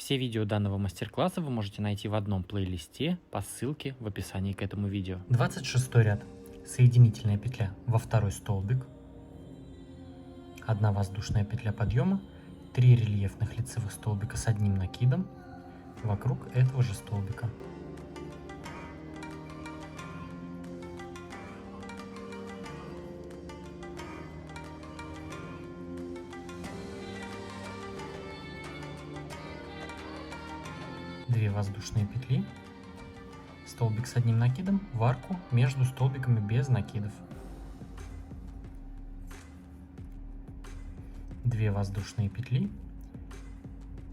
Все видео данного мастер-класса вы можете найти в одном плейлисте по ссылке в описании к этому видео. 26 ряд. Соединительная петля во второй столбик, 1 воздушная петля подъема, 3 рельефных лицевых столбика с одним накидом вокруг этого же столбика. Две воздушные петли, столбик с одним накидом в арку между столбиками без накидов. 2 воздушные петли,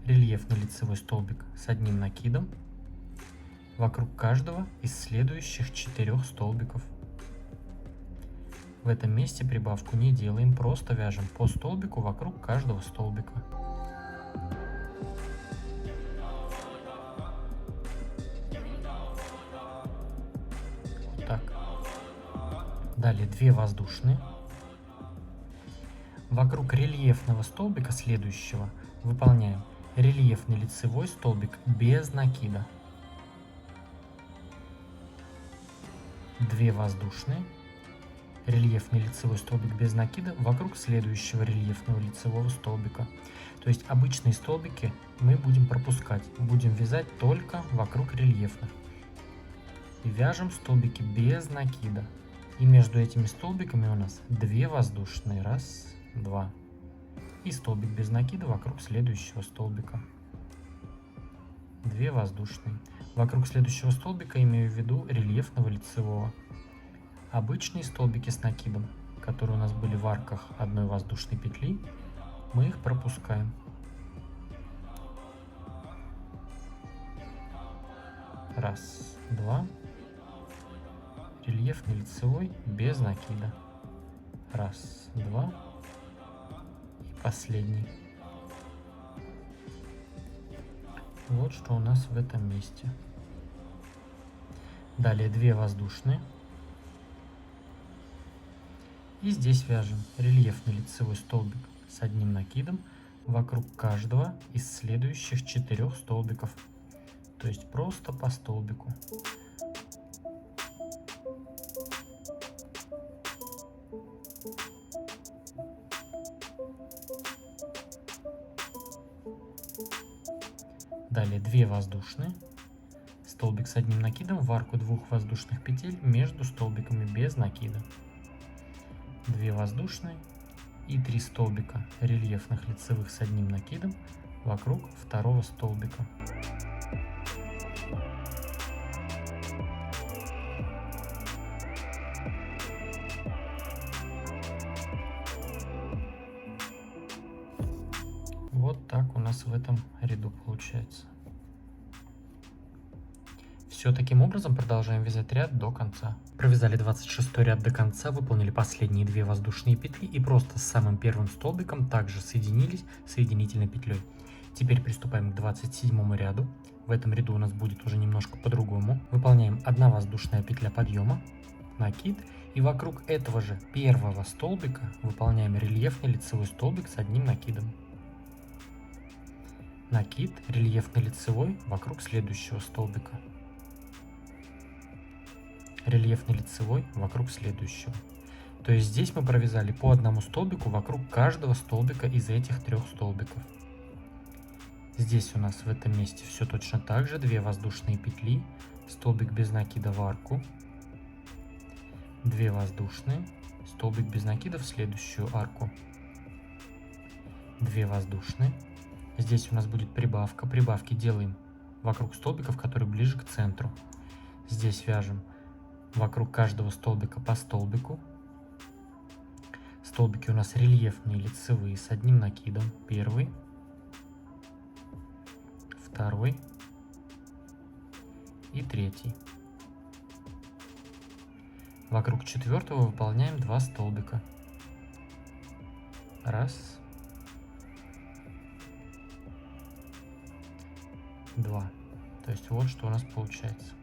рельефный лицевой столбик с одним накидом вокруг каждого из следующих 4 столбиков. В этом месте прибавку не делаем, просто вяжем по столбику вокруг каждого столбика. Вот так. Далее 2 воздушные. Вокруг рельефного столбика следующего выполняем рельефный лицевой столбик без накида. 2 воздушные, рельефный лицевой столбик без накида вокруг следующего рельефного лицевого столбика. То есть обычные столбики мы будем пропускать, будем вязать только вокруг рельефных. И вяжем столбики без накида. И между этими столбиками у нас 2 воздушные, 1, 2. И столбик без накида вокруг следующего столбика. 2 воздушные. Вокруг следующего столбика имею в виду рельефного лицевого. Обычные столбики с накидом, которые у нас были в арках 1 воздушной петли, мы их пропускаем. Раз, 2. Рельефный лицевой без накида. 1, 2. И последний. Вот что у нас в этом месте. Далее 2 воздушные. И здесь вяжем рельефный лицевой столбик с одним накидом вокруг каждого из следующих 4 столбиков. То есть просто по столбику. Далее 2 воздушные, столбик с одним накидом в арку 2 воздушных петель между столбиками без накида. 2 воздушные и 3 столбика рельефных лицевых с одним накидом вокруг второго столбика. Вот так у нас в этом ряду получается. Все таким образом продолжаем вязать ряд до конца. Провязали 26 ряд до конца, выполнили последние 2 воздушные петли и просто с самым первым столбиком также соединились соединительной петлей. Теперь приступаем к 27 ряду. В этом ряду у нас будет уже немножко по-другому. Выполняем 1 воздушная петля подъема, накид, и вокруг этого же первого столбика выполняем рельефный лицевой столбик с одним накидом. Накид, рельефный лицевой вокруг следующего столбика. Рельефный лицевой вокруг следующего. То есть здесь мы провязали по одному столбику вокруг каждого столбика из этих 3 столбиков. Здесь у нас в этом месте все точно так же. 2 воздушные петли, столбик без накида в арку, 2 воздушные, столбик без накида в следующую арку, 2 воздушные. Здесь у нас будет прибавка. Прибавки делаем вокруг столбиков, которые ближе к центру. Здесь вяжем вокруг каждого столбика по столбику. Столбики у нас рельефные лицевые с одним накидом. 1, 2 и 3. Вокруг 4-го выполняем 2 столбика. 1, 2. То есть вот что у нас получается.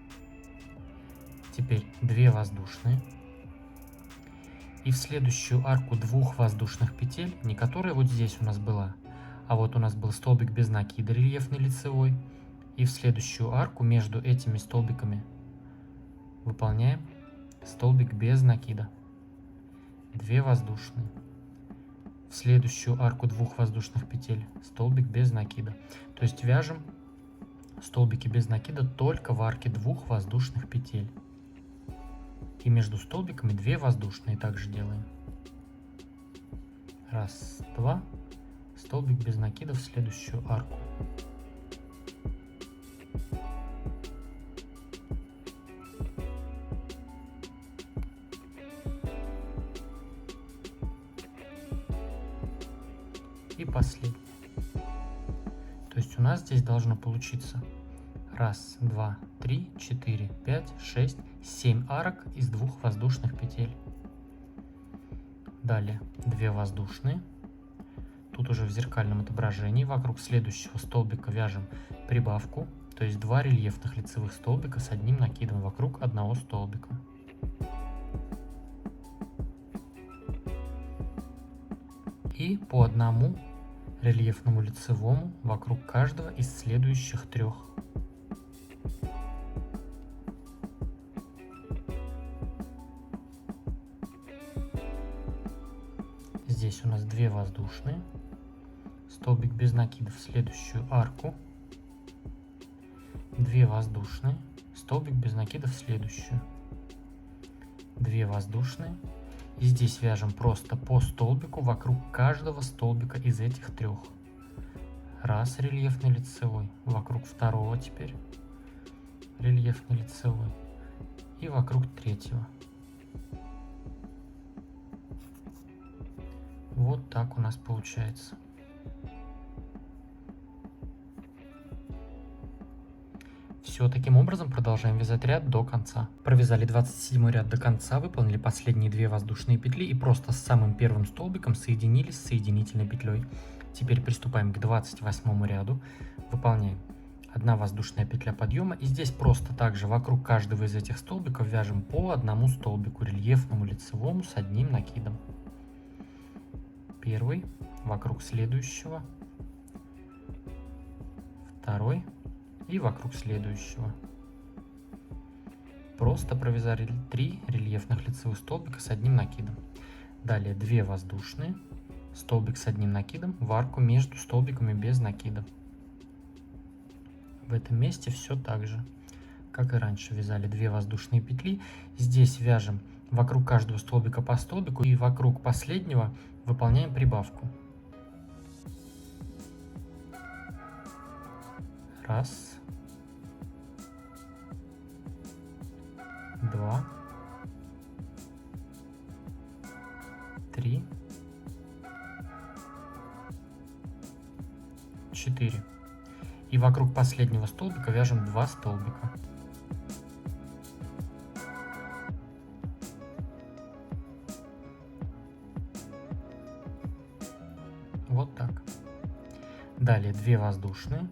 Теперь 2 воздушные. И в следующую арку 2 воздушных петель, не которая вот здесь у нас была, А вот у нас был столбик без накида рельефный лицевой. И в следующую арку между этими столбиками выполняем столбик без накида. 2 воздушные. В следующую арку 2 воздушных петель столбик без накида. То есть вяжем столбики без накида только в арке 2 воздушных петель. И между столбиками 2 воздушные также делаем. 1, 2, столбик без накида в следующую арку. И последний. То есть у нас здесь должно получиться 1, 2, 3, 4, 5, 6, 7 арок из 2 воздушных петель. Далее 2 воздушные. Тут уже в зеркальном отображении вокруг следующего столбика вяжем прибавку, то есть 2 рельефных лицевых столбика с одним накидом вокруг одного столбика. И по одному рельефному лицевому вокруг каждого из следующих 3. Здесь у нас 2 воздушные, столбик без накида в следующую арку, 2 воздушные, столбик без накида в следующую, 2 воздушные. И здесь вяжем просто по столбику вокруг каждого столбика из этих 3. 1 рельефный лицевой, вокруг второго теперь рельефный лицевой и вокруг 3. Вот так у нас получается. Все, таким образом продолжаем вязать ряд до конца. Провязали 27 ряд до конца, выполнили последние 2 воздушные петли и просто с самым первым столбиком соединились с соединительной петлей. Теперь приступаем к 28 ряду. Выполняем 1 воздушная петля подъема. И здесь просто также вокруг каждого из этих столбиков вяжем по одному столбику рельефному лицевому с одним накидом. Первый, вокруг следующего, второй и вокруг следующего. Просто провязали 3 рельефных лицевых столбика с одним накидом. Далее 2 воздушные, столбик с одним накидом в арку между столбиками без накида. В этом месте все так же, как и раньше. Вязали 2 воздушные петли. Здесь вяжем вокруг каждого столбика по столбику и вокруг последнего выполняем прибавку. 1, 2, 3, 4. И вокруг последнего столбика вяжем 2 столбика. Вот так. Далее 2 воздушные.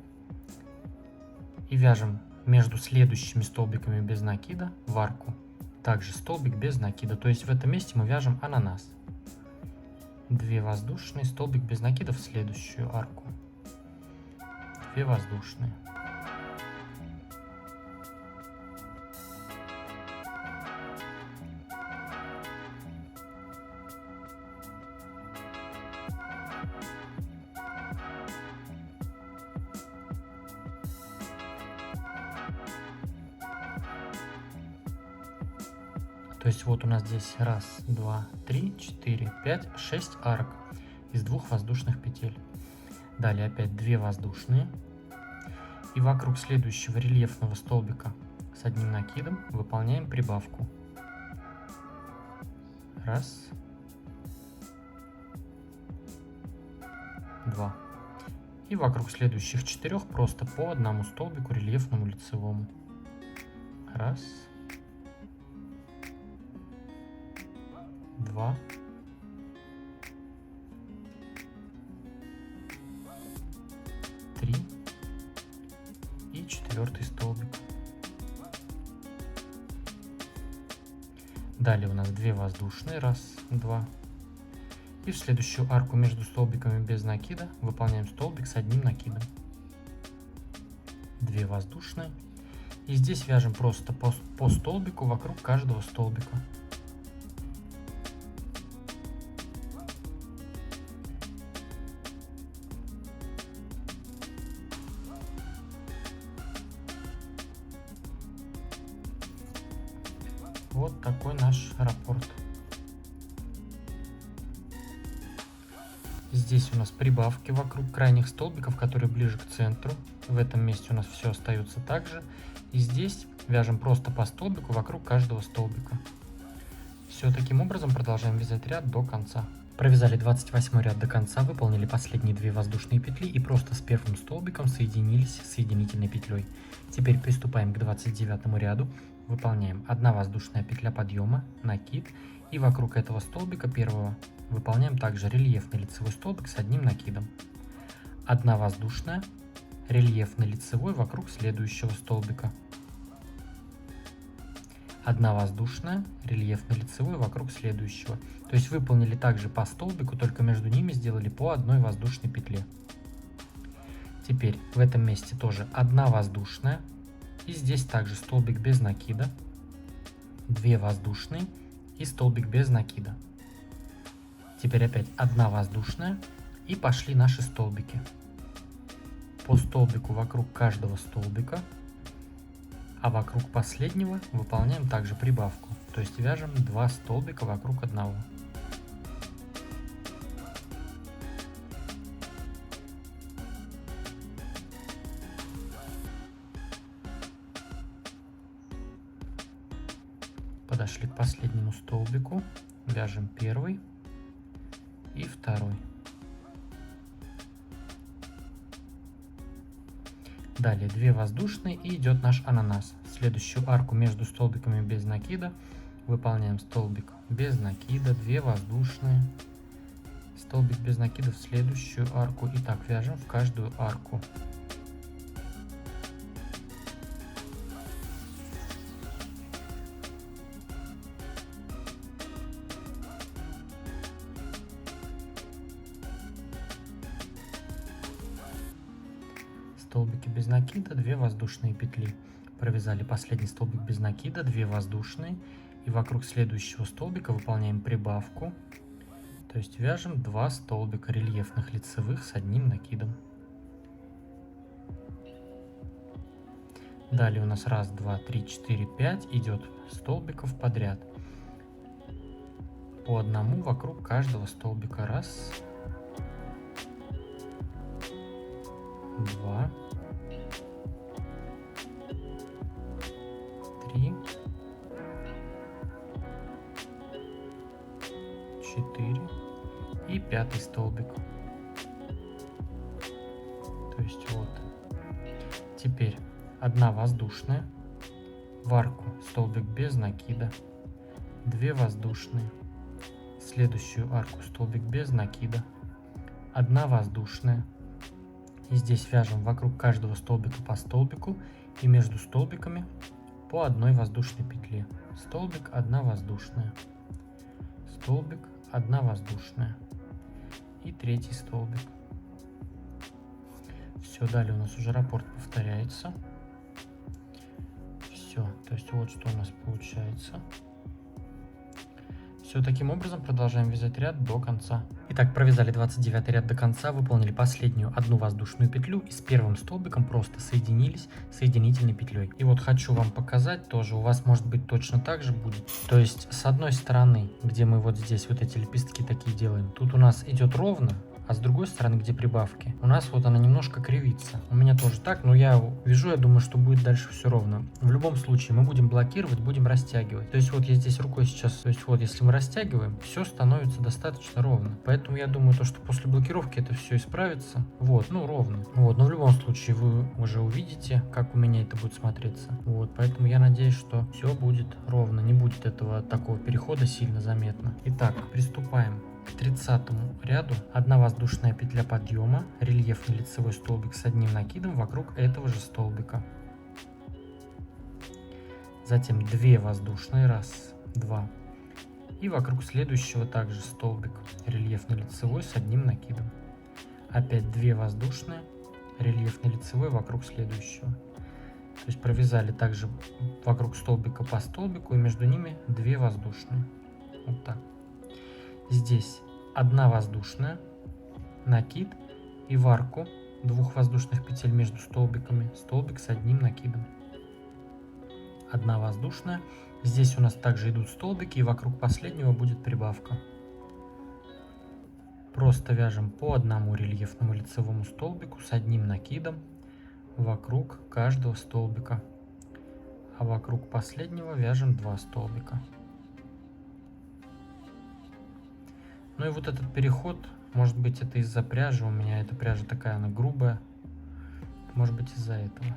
И вяжем между следующими столбиками без накида в арку также столбик без накида. То есть в этом месте мы вяжем ананас. 2 воздушные, столбик без накида в следующую арку. 2 воздушные. То есть вот у нас здесь 1, 2, 3, 4, 5, 6 арок из 2 воздушных петель. Далее опять 2 воздушные. И вокруг следующего рельефного столбика с одним накидом выполняем прибавку. 1, 2. И вокруг следующих 4 просто по одному столбику рельефному лицевому. 1, 2, 3 и 4 столбик. Далее у нас 2 воздушные, 1, 2. И в следующую арку между столбиками без накида выполняем столбик с одним накидом. 2 воздушные. И здесь вяжем просто по столбику вокруг каждого столбика. Вот такой наш раппорт. Здесь у нас прибавки вокруг крайних столбиков, которые ближе к центру. В этом месте у нас все остается так же. И здесь вяжем просто по столбику вокруг каждого столбика. Все, таким образом продолжаем вязать ряд до конца. Провязали 28 ряд до конца, выполнили последние 2 воздушные петли и просто с первым столбиком соединились соединительной петлей. Теперь приступаем к 29 ряду. Выполняем 1 воздушная петля подъема, накид, и вокруг этого столбика первого выполняем также рельефный лицевой столбик с одним накидом. 1 воздушная, рельефный лицевой вокруг следующего столбика. 1 воздушная, рельефный лицевой вокруг следующего. То есть выполнили также по столбику, только между ними сделали по 1 воздушной петле. Теперь в этом месте тоже 1 воздушная. И здесь также столбик без накида, 2 воздушные и столбик без накида. Теперь опять 1 воздушная и пошли наши столбики. По столбику вокруг каждого столбика, а вокруг последнего выполняем также прибавку. То есть вяжем 2 столбика вокруг одного. Подошли к последнему столбику, вяжем первый и второй. Далее 2 воздушные и идет наш ананас. Следующую арку между столбиками без накида выполняем столбик без накида, 2 воздушные, столбик без накида в следующую арку и так вяжем в каждую арку. Столбики без накида, 2 воздушные петли. Провязали последний столбик без накида, 2 воздушные, и вокруг следующего столбика выполняем прибавку. То есть вяжем 2 столбика рельефных лицевых с одним накидом. Далее у нас 1, 2, 3, 4, 5 идет столбиков подряд. По одному вокруг каждого столбика. 1, 2, 3, 4 и 5 столбик. То есть вот. Теперь 1 воздушная, в арку столбик без накида, 2 воздушные, следующую арку столбик без накида, 1 воздушная. И здесь вяжем вокруг каждого столбика по столбику и между столбиками по 1 воздушной петле. Столбик, 1 воздушная, столбик, 1 воздушная и 3 столбик. Все, далее у нас уже раппорт повторяется. Все, то есть вот что у нас получается. Все, таким образом продолжаем вязать ряд до конца. Итак, провязали 29 ряд до конца, выполнили последнюю 1 воздушную петлю и с первым столбиком просто соединились соединительной петлей. И вот хочу вам показать тоже, у вас может быть точно так же будет. То есть с одной стороны, где мы вот здесь вот эти лепестки такие делаем, тут у нас идет ровно, а с другой стороны, где прибавки, у нас вот она немножко кривится. У меня тоже так, но я вяжу, я думаю, что будет дальше все ровно. В любом случае мы будем блокировать, будем растягивать. То есть вот я здесь рукой сейчас, то есть вот если мы растягиваем, все становится достаточно ровно. Поэтому я думаю, то, что после блокировки это все исправится. Вот, ну ровно. Вот, но в любом случае вы уже увидите, как у меня это будет смотреться. Вот, поэтому я надеюсь, что все будет ровно, не будет этого такого перехода сильно заметно. Итак, приступаем. К 30 ряду 1 воздушная петля подъема, рельефный лицевой столбик с одним накидом вокруг этого же столбика. Затем 2 воздушные, 1, 2, И вокруг следующего также столбик рельефно-лицевой с одним накидом. Опять 2 воздушные, рельефно-лицевой вокруг следующего. То есть провязали также вокруг столбика по столбику, и между ними 2 воздушные. Вот так. Здесь 1 воздушная, накид и в арку 2 воздушных петель между столбиками, столбик с одним накидом. 1 воздушная. Здесь у нас также идут столбики, и вокруг последнего будет прибавка. Просто вяжем по одному рельефному лицевому столбику с одним накидом вокруг каждого столбика, а вокруг последнего вяжем 2 столбика. Ну и вот этот переход, может быть, это из-за пряжи, у меня эта пряжа такая, она грубая, может быть, из-за этого.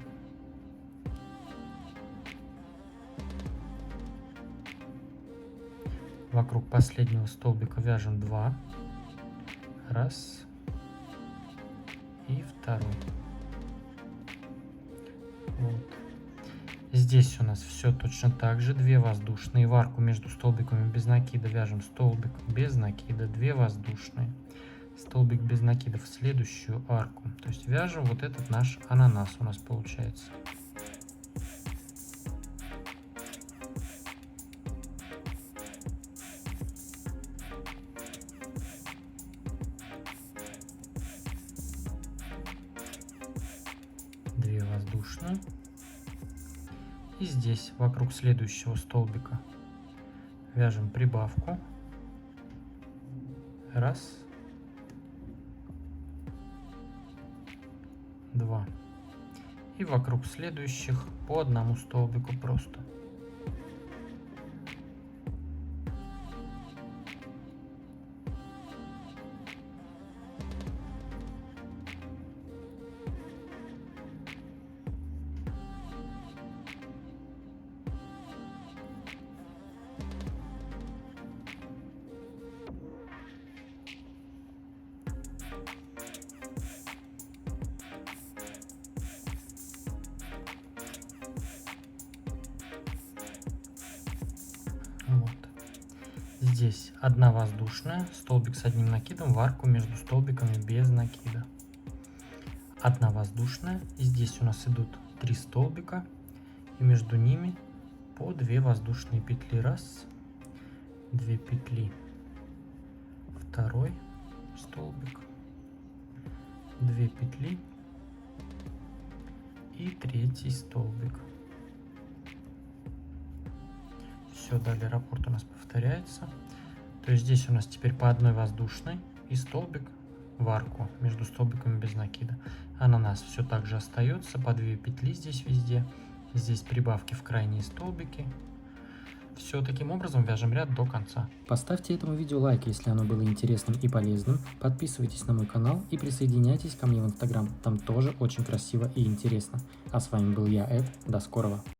Вокруг последнего столбика вяжем 2, раз и второй. Вот. Здесь у нас все точно так же, 2 воздушные, в арку между столбиками без накида вяжем столбик без накида, 2 воздушные, столбик без накида в следующую арку. То есть вяжем вот этот наш ананас у нас получается. Воздушную. И здесь вокруг следующего столбика вяжем прибавку. Раз, 2. И вокруг следующих по одному столбику просто. Вот. Здесь 1 воздушная, столбик с одним накидом в арку между столбиками без накида. 1 воздушная, и здесь у нас идут 3 столбика, и между ними по 2 воздушные петли. Раз, 2 петли, второй столбик, 2 петли и 3 столбик. Все, далее раппорт у нас повторяется. То есть здесь у нас теперь по 1 воздушной и столбик в арку между столбиками без накида. Ананас все так же остается, по 2 петли здесь везде. Здесь прибавки в крайние столбики. Все, таким образом вяжем ряд до конца. Поставьте этому видео лайк, если оно было интересным и полезным. Подписывайтесь на мой канал и присоединяйтесь ко мне в Instagram. Там тоже очень красиво и интересно. А с вами был я, Эд. До скорого.